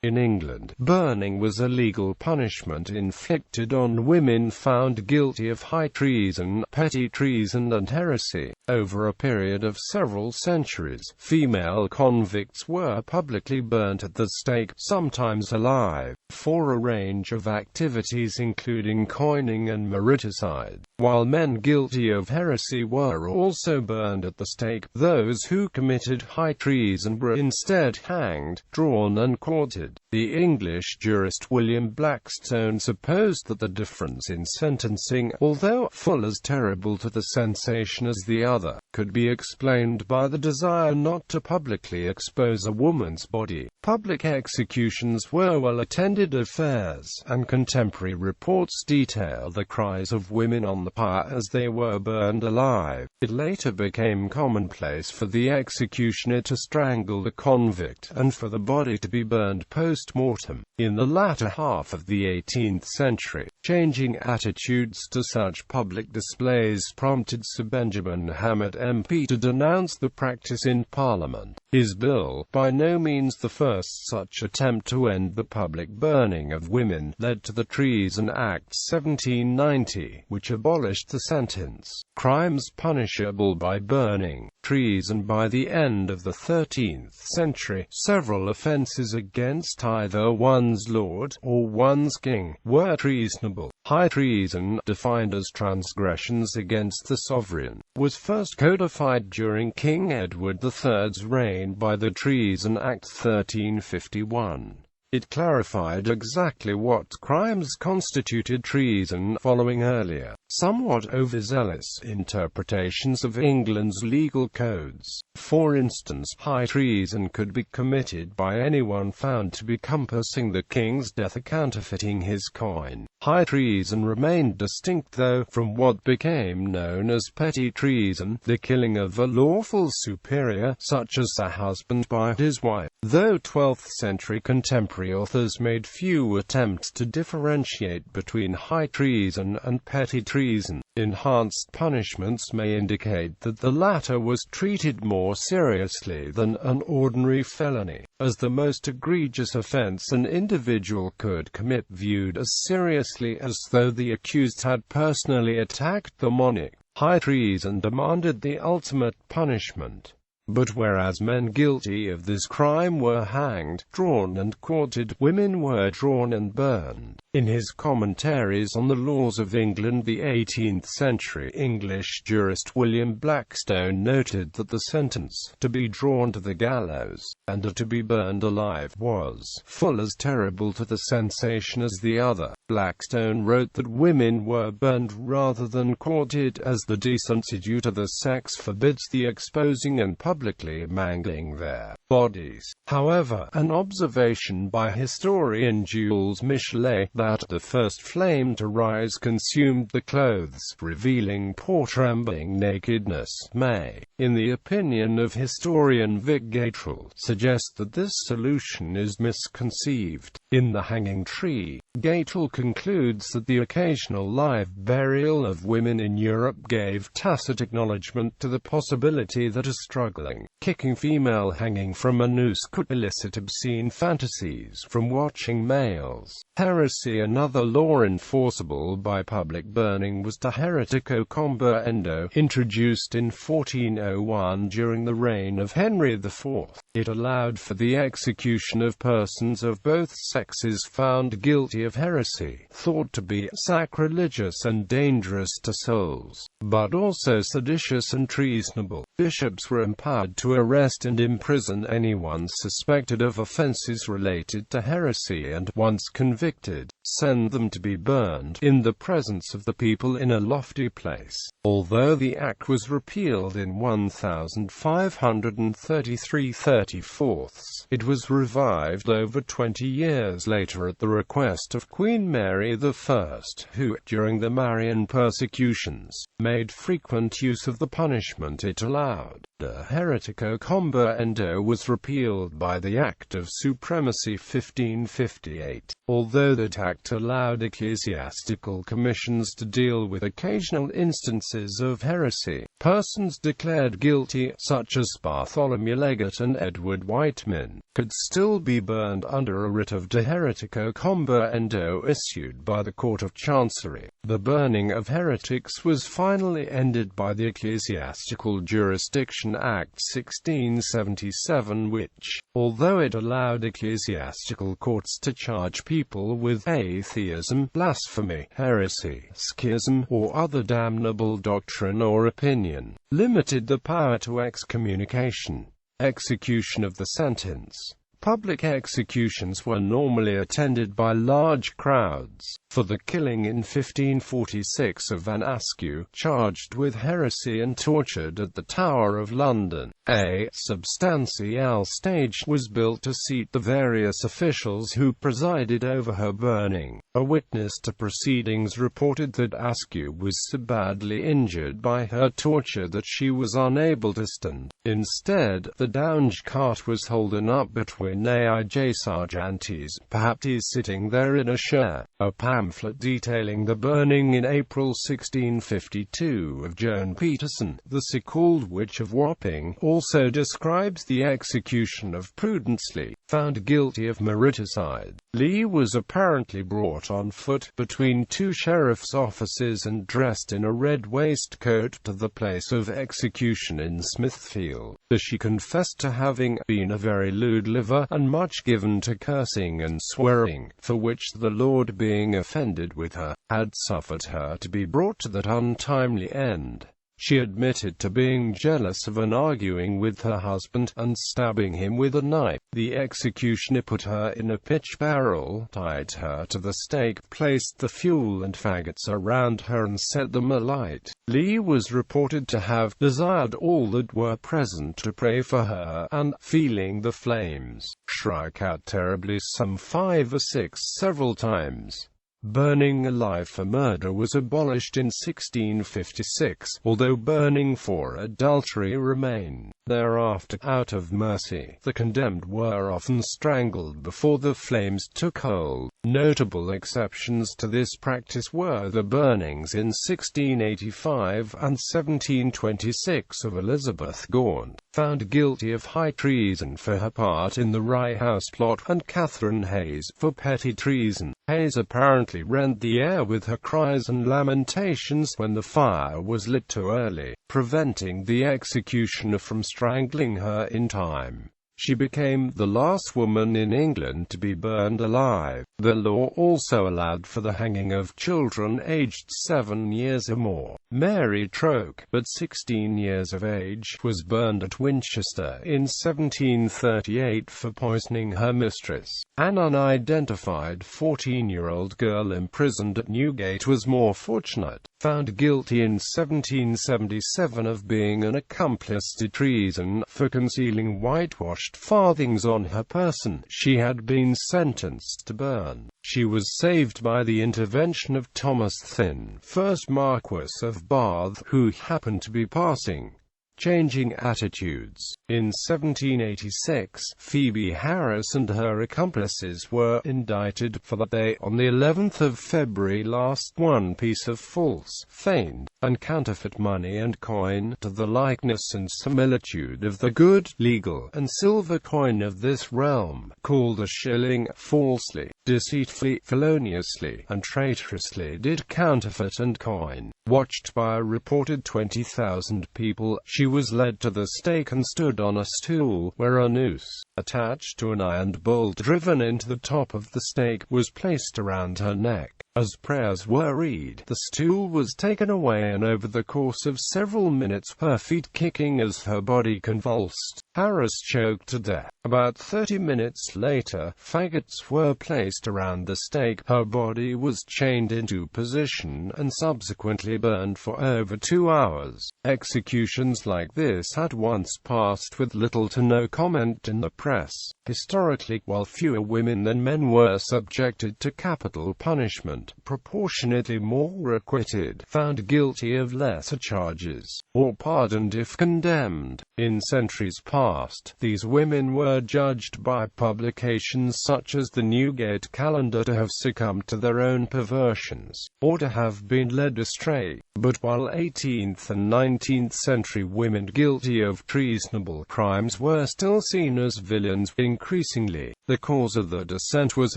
In England, burning was a legal punishment inflicted on women found guilty of high treason, petty treason and heresy. Over a period of several centuries, female convicts were publicly burnt at the stake, sometimes alive, for a range of activities including coining and mariticide, while men guilty of heresy were also burned at the stake. Those who committed high treason were instead hanged, drawn and quartered. The English jurist William Blackstone supposed that the difference in sentencing, although full as terrible to the sensation as the other, could be explained by the desire not to publicly expose a woman's body. Public executions were well-attended affairs, and contemporary reports detail the cries of women on the pyre as they were burned alive. It later became commonplace for the executioner to strangle the convict, and for the body to be burned post-mortem. In the latter half of the 18th century, changing attitudes to such public displays prompted Sir Benjamin Hammett MP to denounce the practice in Parliament. His bill, by no means the first such attempt to end the public burning of women, led to the Treason Act 1790, which abolished the sentence, crimes punishable by burning, treason. By the end of the 13th century, several offences against either one's lord or one's king were treasonable. High treason, defined as transgressions against the sovereign, was first codified during King Edward III's reign by the Treason Act 1351. It clarified exactly what crimes constituted treason, following earlier, somewhat overzealous interpretations of England's legal codes. For instance, high treason could be committed by anyone found to be compassing the king's death or counterfeiting his coin. High treason remained distinct, though, from what became known as petty treason, the killing of a lawful superior, such as a husband by his wife. Though 12th-century contemporary authors made few attempts to differentiate between high treason and petty treason, enhanced punishments may indicate that the latter was treated more seriously than an ordinary felony, as the most egregious offense an individual could commit viewed as seriously as though the accused had personally attacked the monarch. High treason demanded the ultimate punishment. But whereas men guilty of this crime were hanged, drawn and quartered, women were drawn and burned. In his commentaries on the laws of England, the 18th-century English jurist William Blackstone noted that the sentence, to be drawn to the gallows, and to be burned alive, was full as terrible to the sensation as the other. Blackstone wrote that women were burned rather than quartered, as the decency due to the sex forbids the exposing and publicly mangling their bodies. However, an observation by historian Jules Michelet that the first flame to rise consumed the clothes, revealing poor trembling nakedness, may, in the opinion of historian Vic Gatrell, suggest that this solution is misconceived. In The Hanging Tree, Gatrell concludes that the occasional live burial of women in Europe gave tacit acknowledgement to the possibility that a struggling, kicking female hanging from a noose could elicit obscene fantasies from watching males. Heresy. Another law enforceable by public burning was the heretico comburendo, introduced in 1401 during the reign of Henry IV. It allowed for the execution of persons of both sexes found guilty of heresy, thought to be sacrilegious and dangerous to souls, but also seditious and treasonable. Bishops were empowered to arrest and imprison anyone suspected of offences related to heresy and, once convicted, send them to be burned in the presence of the people in a lofty place. Although the act was repealed in 1533/34, it was revived over 20 years later at the request of Queen Mary I, who, during the Marian persecutions, made frequent use of the punishment it allowed. De heretico-combaendo was repealed by the Act of Supremacy 1558. Although that act allowed ecclesiastical commissions to deal with occasional instances of heresy, persons declared guilty, such as Bartholomew Leggett and Edward Whiteman, could still be burned under a writ of de heretico-combaendo issued by the Court of Chancery. The burning of heretics was finally ended by the Ecclesiastical Jurisdiction Act 1677, which, although it allowed ecclesiastical courts to charge people with atheism, blasphemy, heresy, schism, or other damnable doctrine or opinion, limited the power to excommunication. Execution of the sentence. Public executions were normally attended by large crowds. For the killing in 1546 of Van Askew, charged with heresy and tortured at the Tower of London, a substantial stage was built to seat the various officials who presided over her burning. A witness to proceedings reported that Askew was so badly injured by her torture that she was unable to stand. Instead, the downge cart was holden up between aij sergeantes, perhaps sitting there in a chair. A pamphlet detailing the burning in April 1652 of Joan Peterson, the so-called Witch of Wapping, also describes the execution of Prudence Lee, found guilty of mariticide. Lee was apparently brought on foot, between two sheriff's offices and dressed in a red waistcoat to the place of execution in Smithfield. She confessed to having been a very lewd liver, and much given to cursing and swearing, for which the Lord, being offended with her, had suffered her to be brought to that untimely end. She admitted to being jealous of and arguing with her husband, and stabbing him with a knife. The executioner put her in a pitch barrel, tied her to the stake, placed the fuel and faggots around her and set them alight. Lee was reported to have desired all that were present to pray for her, and, feeling the flames, struck out terribly some 5 or 6 several times. Burning alive for murder was abolished in 1656, although burning for adultery remained. Thereafter, out of mercy, the condemned were often strangled before the flames took hold. Notable exceptions to this practice were the burnings in 1685 and 1726 of Elizabeth Gaunt, found guilty of high treason for her part in the Rye House plot, and Catherine Hayes, for petty treason. Hayes apparently rent the air with her cries and lamentations when the fire was lit too early, preventing the executioner from strangling her in time. She became the last woman in England to be burned alive. The law also allowed for the hanging of children aged 7 years or more. Mary Troke, but 16 years of age, was burned at Winchester in 1738 for poisoning her mistress. An unidentified 14-year-old girl imprisoned at Newgate was more fortunate. Found guilty in 1777 of being an accomplice to treason for concealing whitewashed farthings on her person, she had been sentenced to burn. She was saved by the intervention of Thomas Thynne, 1st Marquess of Bath, who happened to be passing. Changing attitudes. In 1786, Phoebe Harris and her accomplices were indicted for that day, on the 11th of February last. One piece of false, feigned, and counterfeit money and coin, to the likeness and similitude of the good, legal, and silver coin of this realm, called a shilling, falsely, deceitfully, feloniously, and traitorously did counterfeit and coin. Watched by a reported 20,000 people, she was led to the stake and stood on a stool, where a noose, attached to an iron bolt driven into the top of the stake, was placed around her neck. As prayers were read, the stool was taken away, and over the course of several minutes, her feet kicking as her body convulsed, Harris choked to death. About 30 minutes later, faggots were placed around the stake. Her body was chained into position and subsequently burned for over 2 hours. Executions like this had once passed with little to no comment in the press. Historically, while fewer women than men were subjected to capital punishment, proportionately more were acquitted, found guilty of lesser charges, or pardoned if condemned. In centuries past, these women were judged by publications such as the Newgate Calendar to have succumbed to their own perversions, or to have been led astray. But while 18th and 19th century women guilty of treasonable crimes were still seen as villains, increasingly, the cause of the descent was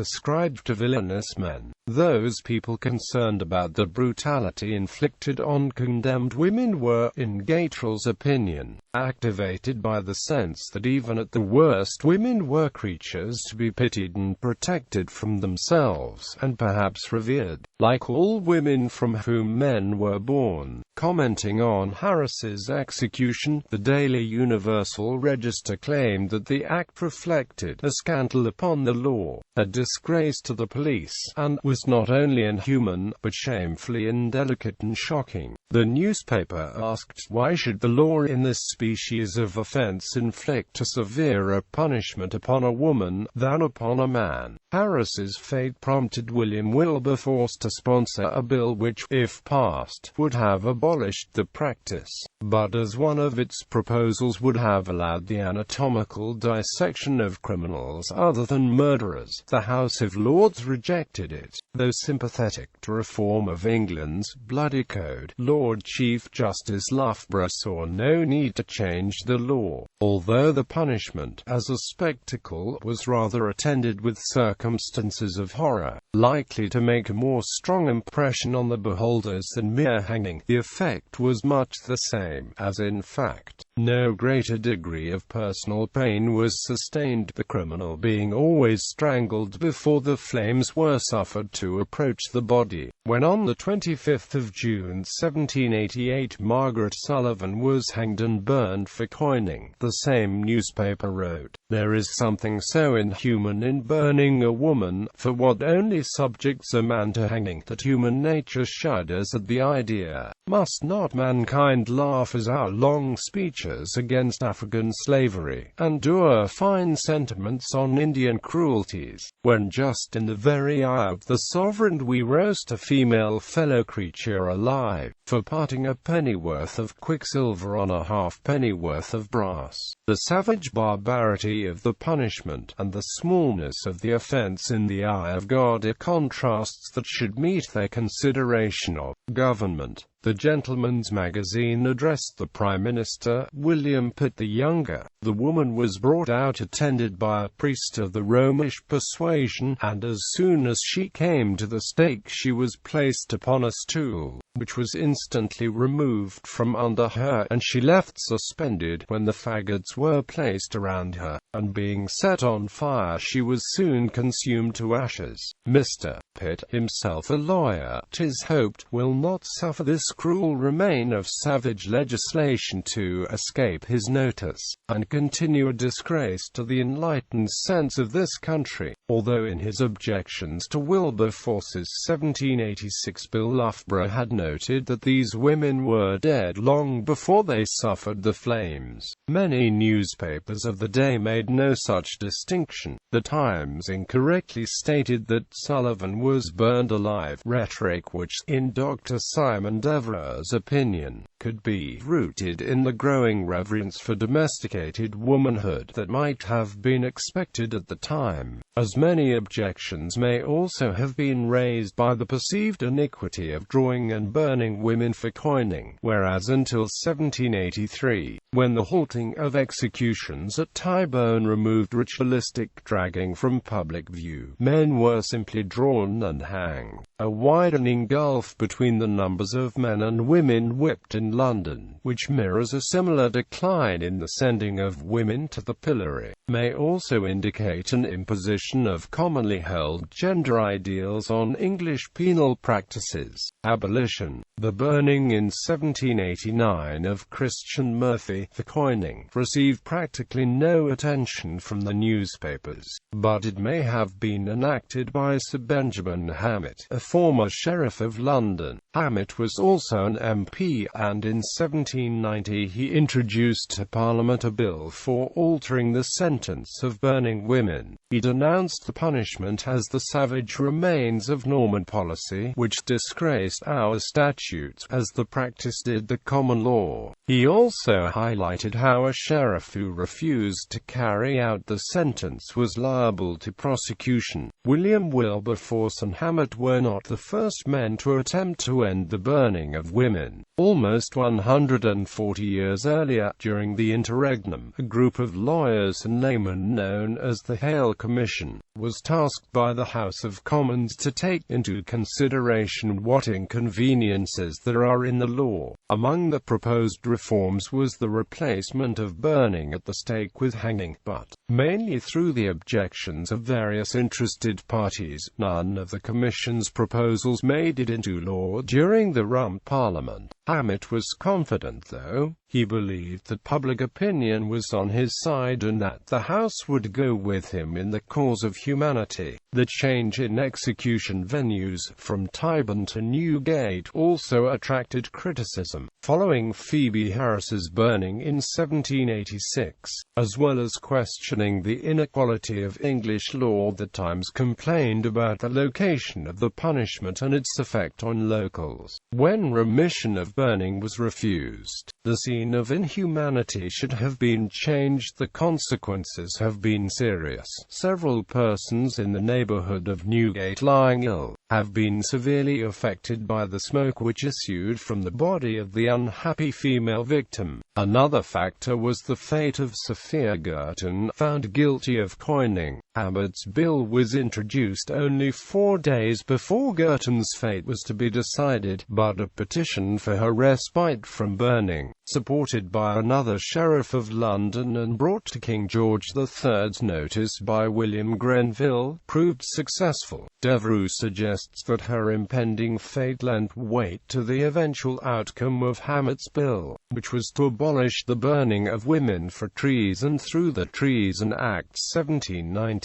ascribed to villainous men. Those people concerned about the brutality inflicted on condemned women were, in Gatrell's opinion, activated by the sense that even at the worst women were creatures to be pitied and protected from themselves, and perhaps revered, like all women from whom men were born. Commenting on Harris's execution, the Daily Universal Register claimed that the act reflected a scandal upon the law, a disgrace to the police, and was not only inhuman, but shamefully indelicate and shocking. The newspaper asked, why should the law in this species of offense inflict a severer punishment upon a woman than upon a man? Harris's fate prompted William Wilberforce to sponsor a bill which, if passed, would have abolished the practice, but as one of its proposals would have allowed the anatomical dissection of criminals other than murderers, the House of Lords rejected it. Though sympathetic to reform of England's bloody code, Lord Chief Justice Loughborough saw no need to change the law, although the punishment, as a spectacle, was rather attended with circumstances of horror, likely to make a more strong impression on the beholders than mere hanging. The effect was much the same, as in fact, no greater degree of personal pain was sustained, the criminal being always strangled before the flames were suffered to approach the body. When on the 25th of June 1788 Margaret Sullivan was hanged and burned for coining, the same newspaper wrote, "There is something so inhuman in burning a woman, for what only subjects a man to hanging, that human nature shudders at the idea. Must not mankind laugh as our long speeches against African slavery, and dour fine sentiments on Indian cruelties, when just in the very eye of the sovereign we roast a female fellow-creature alive, for parting a pennyworth of quicksilver on a half-pennyworth of brass? The savage barbarity of the punishment, and the smallness of the offense in the eye of God are contrasts that should meet their consideration of government." The Gentleman's Magazine addressed the Prime Minister, William Pitt the Younger. The woman was brought out attended by a priest of the Romish persuasion, and as soon as she came to the stake she was placed upon a stool, which was instantly removed from under her, and she left suspended. When the faggots were placed around her, and being set on fire, she was soon consumed to ashes. Mr. Pitt, himself a lawyer, 'tis hoped, will not suffer this cruel remain of savage legislation to escape his notice, and continue a disgrace to the enlightened sense of this country. Although in his objections to Wilberforce's 1786 bill Loughborough had noted that these women were dead long before they suffered the flames, many newspapers of the day made no such distinction. The Times incorrectly stated that Sullivan was burned alive, rhetoric which, in Dr. Simon Devereux's opinion, could be rooted in the growing reverence for domesticated womanhood that might have been expected at the time. As many objections may also have been raised by the perceived iniquity of drawing and burning women for coining, whereas until 1783, when the halting of executions at Tyburn removed ritualistic dragging from public view, men were simply drawn and hanged. A widening gulf between the numbers of men men and women whipped in London, which mirrors a similar decline in the sending of women to the pillory, may also indicate an imposition of commonly held gender ideals on English penal practices. Abolition. The burning in 1789 of Christian Murphy, for coining, received practically no attention from the newspapers, but it may have been enacted by Sir Benjamin Hammett, a former Sheriff of London. Hammett was also an MP, and in 1790 he introduced to Parliament a bill for altering the sentence of burning women. He denounced the punishment as the savage remains of Norman policy, which disgraced our statutes, as the practice did the common law. He also highlighted how a sheriff who refused to carry out the sentence was liable to prosecution. William Wilberforce and Hammett were not the first men to attempt to end the burning of women. Almost 140 years earlier, during the interregnum, a group of lawyers and laymen known as the Hale Commission was tasked by the House of Commons to take into consideration what inconveniences there are in the law. Among the proposed reforms was the replacement of burning at the stake with hanging, but, mainly through the objections of various interested parties, none of the Commission's proposals made it into law during the Rump Parliament. Hammett was confident, though. He believed that public opinion was on his side and that the House would go with him in the cause of humanity. The change in execution venues, from Tyburn to Newgate, also attracted criticism. Following Phoebe Harris's burning in 1786, as well as questioning the inequality of English law, the Times complained about the location of the punishment and its effect on locals. When remission of burning was refused, the scene of inhumanity should have been changed. The consequences have been serious. Several persons in the neighborhood of Newgate, lying ill, have been severely affected by the smoke which issued from the body of the unhappy female victim. Another factor was the fate of Sophia Girton, found guilty of coining. Hammett's bill was introduced only 4 days before Girton's fate was to be decided, but a petition for her respite from burning, supported by another Sheriff of London and brought to King George III's notice by William Grenville, proved successful. Devereux suggests that her impending fate lent weight to the eventual outcome of Hammett's bill, which was to abolish the burning of women for treason through the Treason Act 1790.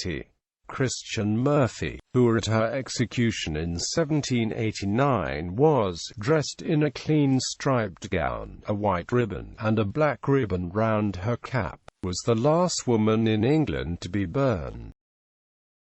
Christian Murphy, who at her execution in 1789 was dressed in a clean striped gown, a white ribbon, and a black ribbon round her cap, was the last woman in England to be burned.